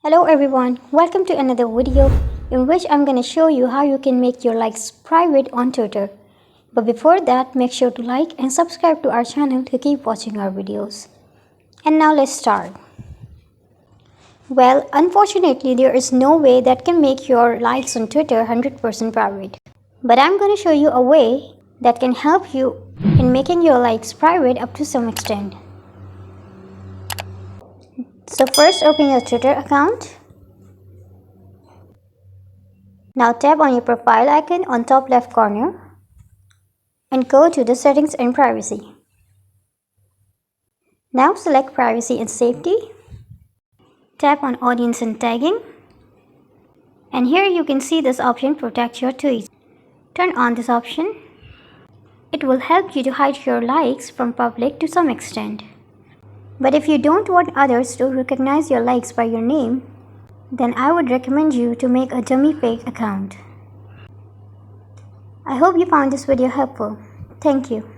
Hello everyone, welcome to another video in which I'm gonna show you how you can make your likes private on Twitter. But before that, make sure to like and subscribe to our channel to keep watching our videos. And now let's start. Well, unfortunately there is no way that can make your likes on Twitter 100% private. But I'm gonna show you a way that can help you in making your likes private up to some extent. So first open your Twitter account. Now tap on your profile icon on top left corner and go to the settings and privacy. Now select privacy and safety. Tap on audience and tagging. And here you can see this option, protect your tweets. Turn on this option. It will help you to hide your likes from public to some extent. But if you don't want others to recognize your likes by your name, then I would recommend you to make a dummy fake account. I hope you found this video helpful. Thank you.